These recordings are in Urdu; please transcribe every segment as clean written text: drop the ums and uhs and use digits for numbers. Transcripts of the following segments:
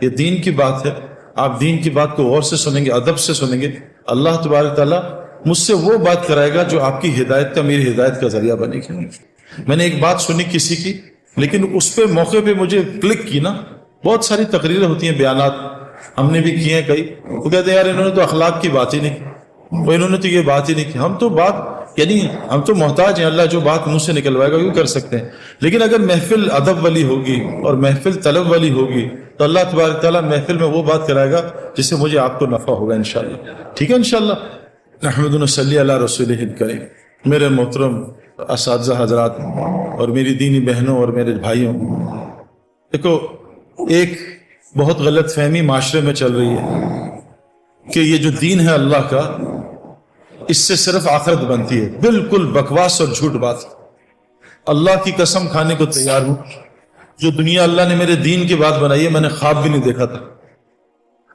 یہ دین کی بات ہے، آپ دین کی بات کو غور سے سنیں گے، ادب سے سنیں گے، اللہ تبارک تعالیٰ مجھ سے وہ بات کرائے گا جو آپ کی ہدایت کا، میری ہدایت کا ذریعہ بنے گی۔ میں نے ایک بات سنی کسی کی، لیکن اس پہ موقع پہ مجھے کلک کی نا۔ بہت ساری تقریریں ہوتی ہیں، بیانات ہم نے بھی کیے ہیں کئی، وہ کہتے ہیں یار انہوں نے تو اخلاق کی بات ہی نہیں کی، وہ انہوں نے تو یہ بات ہی نہیں کی۔ ہم تو بات یعنی ہم تو محتاج ہیں، اللہ جو بات منہ سے نکلوائے گا وہ کر سکتے ہیں، لیکن اگر محفل ادب والی ہوگی اور محفل طلب والی ہوگی تو اللہ تبارک تعالیٰ محفل میں وہ بات کرائے گا جس سے مجھے آپ کو نفع ہوگا انشاءاللہ۔ ٹھیک ہے انشاءاللہ۔ نحمد و نصلی علی رسولہ الکریم۔ میرے محترم اساتذہ حضرات اور میری دینی بہنوں اور میرے بھائیوں، دیکھو ایک بہت غلط فہمی معاشرے میں چل رہی ہے کہ یہ جو دین ہے اللہ کا، اس سے صرف آخرت بنتی ہے۔ بالکل بکواس اور جھوٹ بات۔ اللہ کی قسم کھانے کو تیار ہوں، جو دنیا اللہ نے میرے دین کی بات بنائی ہے میں نے خواب بھی نہیں دیکھا تھا۔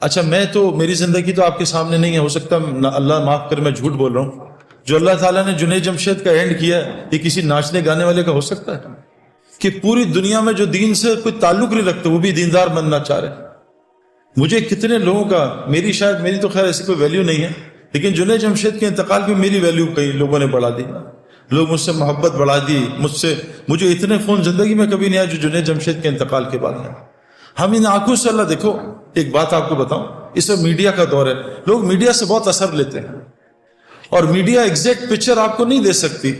اچھا میں تو، میری زندگی تو آپ کے سامنے نہیں ہے، ہو سکتا اللہ معاف کر میں جھوٹ بول رہا ہوں۔ جو اللہ تعالیٰ نے جنید جمشید کا اینڈ کیا ہے یہ کسی ناچنے گانے والے کا ہو سکتا ہے کہ پوری دنیا میں جو دین سے کوئی تعلق نہیں رکھتے وہ بھی دیندار بننا چاہ رہے ہیں؟ مجھے کتنے لوگوں کا، میری تو خیر ایسی کوئی ویلیو نہیں ہے، لیکن جنید جمشید کے انتقال پہ میری ویلیو کئی لوگوں نے بڑھا دی، لوگ مجھ سے محبت بڑھا دی، مجھے اتنے فون زندگی میں کبھی نہیں آیا جو جنید جمشید کے انتقال کے بعد ہیں۔ ہم ان آنکھوں سے اللہ، دیکھو ایک بات آپ کو بتاؤں، اس وقت میڈیا کا دور ہے، لوگ میڈیا سے بہت اثر لیتے ہیں اور میڈیا ایگزیکٹ پکچر آپ کو نہیں دے سکتی۔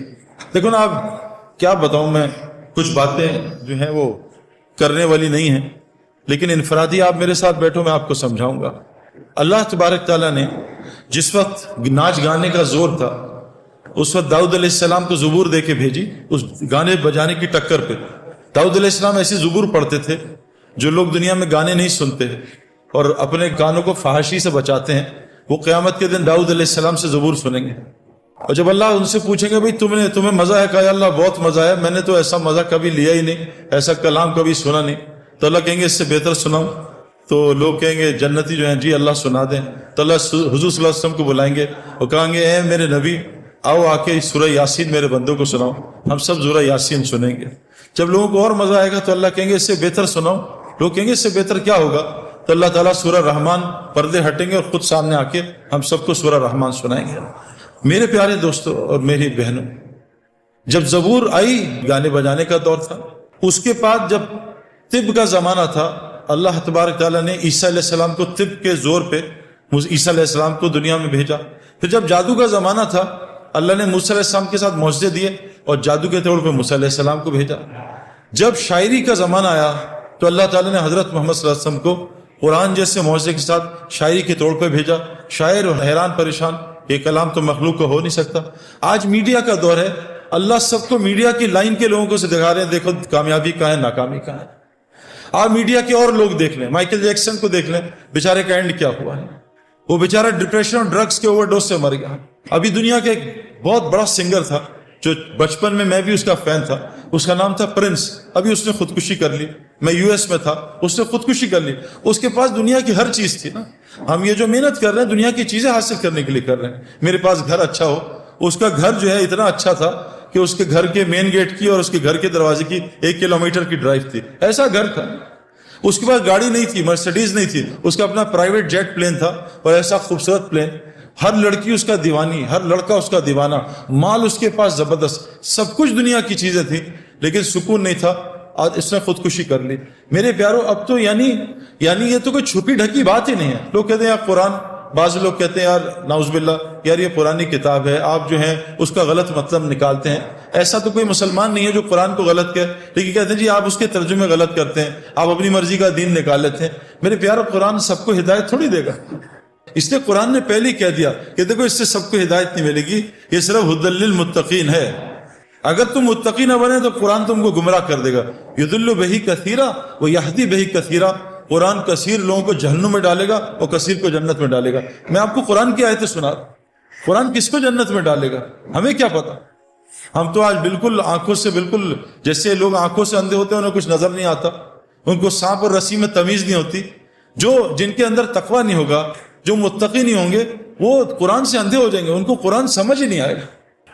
دیکھو نا، آپ کیا بتاؤں میں، کچھ باتیں جو ہیں وہ کرنے والی نہیں ہیں، لیکن انفرادی آپ میرے ساتھ بیٹھو میں آپ کو سمجھاؤں گا۔ اللہ تبارک تعالیٰ نے جس وقت ناچ گانے کا زور تھا اس وقت داؤد علیہ السلام کو زبور دے کے بھیجی، اس گانے بجانے کی ٹکر پہ۔ داؤد علیہ السلام ایسی زبور پڑھتے تھے جو لوگ دنیا میں گانے نہیں سنتے اور اپنے کانوں کو فحاشی سے بچاتے ہیں، وہ قیامت کے دن داؤد علیہ السلام سے زبور سنیں گے، اور جب اللہ ان سے پوچھیں گے بھائی تمہیں مزہ ہے؟ کہا اللہ بہت مزہ ہے، میں نے تو ایسا مزہ کبھی لیا ہی نہیں، ایسا کلام کبھی سنا نہیں۔ تو اللہ کہیں گے اس سے بہتر سناؤں؟ تو لوگ کہیں گے جنتی جو ہیں جی اللہ سنا دیں۔ تو اللہ حضور صلی اللہ علیہ وسلم کو بلائیں گے اور کہیں گے اے میرے نبی آؤ آ کے سورہ یاسین میرے بندوں کو سناؤ۔ ہم سب سورہ یاسین سنیں گے۔ جب لوگوں کو اور مزہ آئے گا تو اللہ کہیں گے اس سے بہتر سناؤ۔ لوگ کہیں گے اس سے بہتر کیا ہوگا؟ تو اللہ تعالیٰ سورہ رحمان، پردے ہٹیں گے اور خود سامنے آ کے ہم سب کو سورہ رحمان سنائیں گے۔ میرے پیارے دوستوں اور میری بہنوں، جب زبور آئی گانے بجانے کا دور تھا، اس کے بعد جب طب کا زمانہ تھا، اللہ تبارک تعالیٰ نے عیسیٰ علیہ السلام کو طب کے زور پہ عیسیٰ علیہ السلام کو دنیا میں بھیجا۔ پھر جب جادو کا زمانہ تھا، اللہ نے موسیٰ علیہ السلام کے ساتھ معجزے دیے اور جادو کے طور پہ موسیٰ علیہ السلام کو بھیجا۔ جب شاعری کا زمانہ آیا تو اللہ تعالیٰ نے حضرت محمد صلی اللہ علیہ وسلم کو قرآن جیسے معجزے کے ساتھ شاعری کے طور پہ بھیجا۔ شاعر حیران پریشان، یہ کلام تو مخلوق کو ہو نہیں سکتا۔ آج میڈیا کا دور ہے، اللہ سب کو میڈیا کی لائن کے لوگوں کو سے دکھا رہے ہیں، دیکھو کامیابی کہاں ہے، ناکامی کہاں ہے۔ آپ میڈیا کے اور لوگ دیکھ لیں، مائیکل جیکسن کو دیکھ لیں، بیچارے کا اینڈ کیا ہوا ہے، وہ بیچارہ ڈپریشن اور ڈرگز کے اوور ڈوز سے مر گیا۔ ابھی دنیا کا ایک بہت بڑا سنگر تھا جو بچپن میں بھی اس کا فین تھا، اس کا نام تھا پرنس، ابھی اس نے خودکشی کر لی۔ میں US میں تھا، اس نے خودکشی کر لی۔ اس کے پاس دنیا کی ہر چیز تھی نا۔ ہم یہ جو محنت کر رہے ہیں دنیا کی چیزیں حاصل کرنے کے لیے کر رہے ہیں۔ میرے پاس گھر اچھا ہو، اس کا گھر جو ہے اتنا اچھا تھا کہ اس کے گھر کے مین گیٹ کی اور اس کے گھر کے دروازے کی 1 کلومیٹر کی ڈرائیو تھی، ایسا گھر تھا۔ اس کے پاس گاڑی نہیں تھی، مرسیڈیز نہیں تھی، اس کا اپنا پرائیویٹ جیٹ پلین تھا، اور ایسا خوبصورت پلین، ہر لڑکی اس کا دیوانی، ہر لڑکا اس کا دیوانہ، مال اس کے پاس زبردست، سب کچھ دنیا کی چیزیں تھیں، لیکن سکون نہیں تھا۔ آج اس نے خودکشی کر لی۔ میرے پیارو اب تو یعنی یہ تو کوئی چھپی ڈھکی بات ہی نہیں ہے۔ لوگ کہتے ہیں یار قرآن، بعض لوگ کہتے ہیں یار نعوذ باللہ یار یہ قرآنی کتاب ہے، آپ جو ہیں اس کا غلط مطلب نکالتے ہیں۔ ایسا تو کوئی مسلمان نہیں ہے جو قرآن کو غلط کہے، لیکن کہتے ہیں جی آپ اس کے ترجمے غلط کرتے ہیں، آپ اپنی مرضی کا دین نکال لیتے ہیں۔ میرے پیارو قرآن سب کو ہدایت تھوڑی دے گا، اس لیے قرآن نے پہلے ہی کہہ دیا کہ دیکھو اس سے سب کو ہدایت نہیں ملے گی، یہ صرف ھدی للمتقین ہے۔ اگر تم متقی نہ بنے تو قرآن تم کو گمراہ کر دے گا۔ یضل بہ کثیرا ویہدی بہ کثیرا، قرآن کثیر لوگوں کو جہنم میں ڈالے گا اور کثیر کو جنت میں ڈالے گا۔ میں آپ کو قرآن کی آیتیں سنا رہا ہوں، قرآن کس کو جنت میں ڈالے گا ہمیں کیا پتا۔ ہم تو آج بالکل آنکھوں سے، بالکل جیسے لوگ آنکھوں سے اندھے ہوتے ہیں، انہیں کچھ نظر نہیں آتا، ان کو سانپ اور رسی میں تمیز نہیں ہوتی۔ جن کے اندر تقویٰ نہیں ہوگا، جو متقی نہیں ہوں گے، وہ قرآن سے اندھے ہو جائیں گے، ان کو قرآن سمجھ ہی نہیں آئے گا۔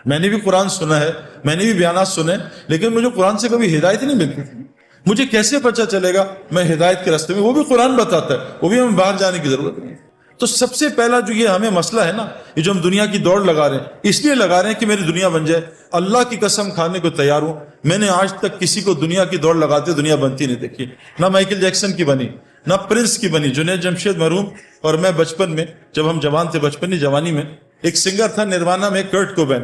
میں نے بھی قرآن سنا ہے، میں نے بھی بیانات سنے، لیکن مجھے قرآن سے کبھی ہدایت نہیں ملتی تھی۔ مجھے کیسے پتہ چلے گا میں ہدایت کے راستے میں؟ وہ بھی قرآن بتاتا ہے، وہ بھی ہمیں باہر جانے کی ضرورت نہیں ہے۔ تو سب سے پہلا جو یہ ہمیں مسئلہ ہے نا، یہ جو ہم دنیا کی دوڑ لگا رہے ہیں، اس لیے لگا رہے ہیں کہ میری دنیا بن جائے۔ اللہ کی قسم کھانے کو تیار ہوں، میں نے آج تک کسی کو دنیا کی دوڑ لگاتے دنیا بنتی نہیں دیکھی، نہ مائیکل جیکسن کی بنی، نہ پرنس کی بنی، جنید جمشید مرحوم اور میں بچپن میں، جب ہم جوان تھے، بچپنی جوانی میں، ایک سنگر تھا نروانا میں، کرٹ کوبین،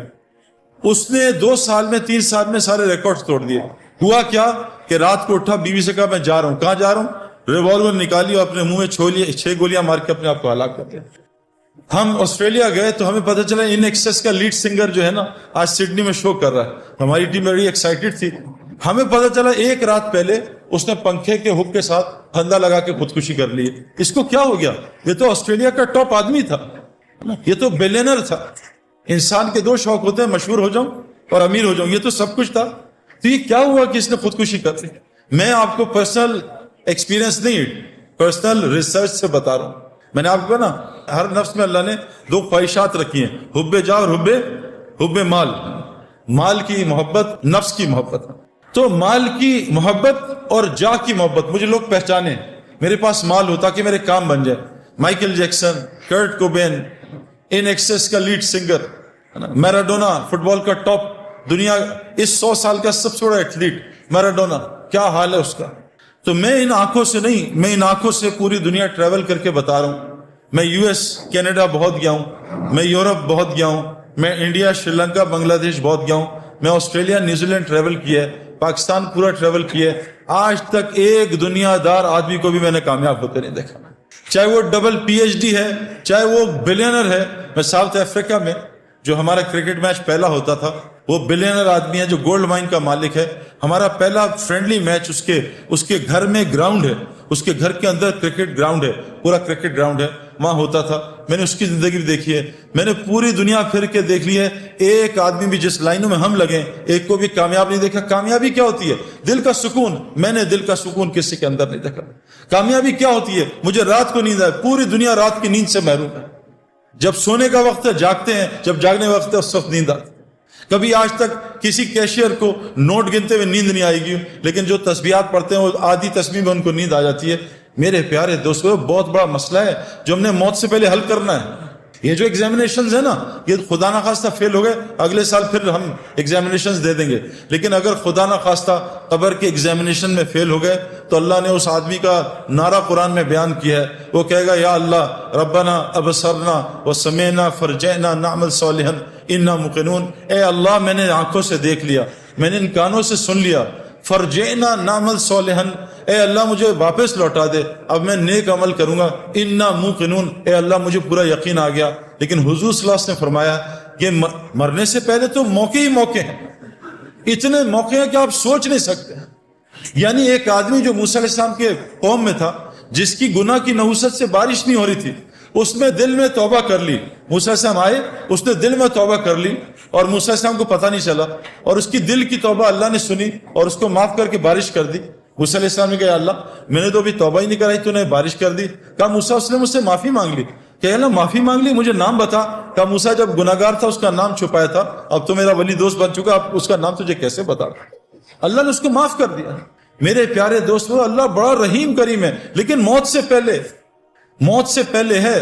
اس نے 2 سال میں 3 سال میں سارے ریکارڈز توڑ دیے۔ ہوا کیا کہ رات کو اٹھا، بیوی سے کہا میں جا رہا ہوں۔ کہاں جا رہا ہوں؟ ریوالور نکالی اور اپنے منہ میں 6 گولیاں مار کے اپنے آپ کو ہلاک کر دیا۔ ہم آسٹریلیا گئے تو ہمیں پتہ چلا ان ایکسس کا لیڈ سنگر جو ہے نا آج سڈنی میں شو کر رہا ہے۔ ہماری ٹیم بڑی ایکسائٹڈ تھی۔ ہمیں پتہ چلا ایک رات پہلے اس نے پنکھے کے ہک کے ساتھ پھندا لگا کے خودکشی کر لی۔ اس کو کیا ہو گیا؟ یہ تو آسٹریلیا کا ٹاپ آدمی تھا، یہ تو بلینر تھا۔ انسان کے 2 شوق ہوتے ہیں، مشہور ہو جاؤں اور امیر ہو جاؤں، یہ تو سب کچھ تھا۔ تو یہ کیا ہوا کہ اس نے خودکشی کر لی؟ میں آپ کو پرسنل ایکسپیرینس نہیں، پرسنل ریسرچ سے بتا رہا ہوں۔ میں نے آپ کو نا، ہر نفس میں اللہ نے 2 خواہشات رکھی ہیں، حب جا اور حب مال۔ مال کی محبت، نفس کی محبت۔ تو مال کی محبت اور جا کی محبت، مجھے لوگ پہچانے، میرے پاس مال ہوتا کہ میرے کام بن جائے۔ مائیکل جیکسن، کرٹ کوبین، ان ایکسس کا لیڈ سنگر، میراڈونا فٹ بال کا ٹاپ، دنیا اس 100 سال کا سب سے بڑا ایتھلیٹ میراڈونا، کیا حال ہے اس کا۔ تو میں ان آنکھوں سے نہیں، میں ان آنکھوں سے پوری دنیا ٹریول کر کے بتا رہا ہوں۔ میں US کینیڈا بہت گیا ہوں، میں یورپ بہت گیا ہوں، میں انڈیا، شری لنکا، بنگلہ دیش بہت گیا ہوں، میں آسٹریلیا، نیوزی لینڈ ٹریول کیا ہے، پاکستان پورا ٹریول کیا ہے۔ آج تک ایک دنیا دار آدمی کو بھی میں نے کامیاب ہوتے نہیں دیکھا، چاہے وہ ڈبل PhD ہے، چاہے وہ بلینر ہے۔ میں ساؤتھ افریقہ میں جو ہمارا کرکٹ میچ پہلا ہوتا تھا، وہ بلینر آدمی ہے جو گولڈ مائن کا مالک ہے۔ ہمارا پہلا فرینڈلی میچ اس کے گھر میں گراؤنڈ ہے، اس کے گھر کے اندر کرکٹ گراؤنڈ ہے، پورا کرکٹ گراؤنڈ ہے، وہاں ہوتا تھا۔ میں نے اس کی زندگی بھی دیکھی ہے، میں نے پوری دنیا پھر کے دیکھ لی ہے۔ ایک آدمی بھی جس لائنوں میں ہم لگے، ایک کو بھی کامیاب نہیں دیکھا۔ کامیابی کیا ہوتی ہے؟ دل کا سکون۔ میں نے دل کا سکون کسی کے اندر نہیں دیکھا۔ کامیابی کیا ہوتی ہے؟ مجھے رات کو نیند آئے، پوری دنیا رات کی نیند سے محروم ہے۔ جب سونے کا وقت ہے جاگتے ہیں، جب جاگنے کا وقت ہے اس وقت نیند آتی ہے۔ کبھی آج تک کسی کیشیئر کو نوٹ گنتے ہوئے نیند نہیں آئے گی، لیکن جو تسبیحات پڑھتے ہیں وہ آدھی تسبیح میں ان کو نیند آ جاتی ہے۔ میرے پیارے دوستو، بہت بڑا مسئلہ ہے جو ہم نے موت سے پہلے حل کرنا ہے۔ یہ جو ایگزامینیشنز ہیں نا، یہ خدا نخواستہ فیل ہو گئے، اگلے سال پھر ہم ایگزامینیشنز دے دیں گے، لیکن اگر خدا نخواستہ قبر کے ایگزامینیشن میں فیل ہو گئے تو اللہ نے اس آدمی کا نعرہ قرآن میں بیان کیا ہے۔ وہ کہے گا یا اللہ ربنا ابصرنا وسمعنا فرجعنا نعمل صالحا انا موقنون۔ اے اللہ، میں نے آنکھوں سے دیکھ لیا، میں نے ان کانوں سے سن لیا، فرجعنا نعمل صالحا، اے اللہ مجھے واپس لوٹا دے، اب میں نیک عمل کروں گا، انا موقنون، اے اللہ مجھے پورا یقین آ گیا۔ لیکن حضور صلی اللہ علیہ وسلم نے فرمایا کہ مرنے سے پہلے تو موقع ہی موقع ہیں، اتنے موقع ہیں کہ آپ سوچ نہیں سکتے۔ یعنی ایک آدمی جو موسیٰ علیہ السلام کے قوم میں تھا، جس کی گناہ کی نحوست سے بارش نہیں ہو رہی تھی، اس نے دل میں توبہ کر لی۔ موسیٰ علیہ السلام آئے، اس نے دل میں توبہ کر لی اور موسیٰ علیہ السلام کو پتہ نہیں چلا، اور اس کی دل کی توبہ اللہ نے سنی اور اس کو معاف کر کے بارش کر دی۔ موسیٰ علیہ السلام نے کہا اللہ، میں نے تو ابھی توبہ ہی نہیں کرائی، تو نے بارش کر دی۔ کہا موسیٰ، اس نے مجھ سے معافی مانگ لی۔ کہ اللہ معافی مانگ لی، مجھے نام بتا۔ کہا موسیٰ، جب گناہگار تھا اس کا نام چھپایا تھا، اب تو میرا ولی دوست بن چکا، اب اس کا نام تجھے کیسے بتا؟ اللہ نے اس کو معاف کر دیا۔ میرے پیارے دوستو، اللہ بڑا رحیم کریم ہے، لیکن موت سے پہلے ہے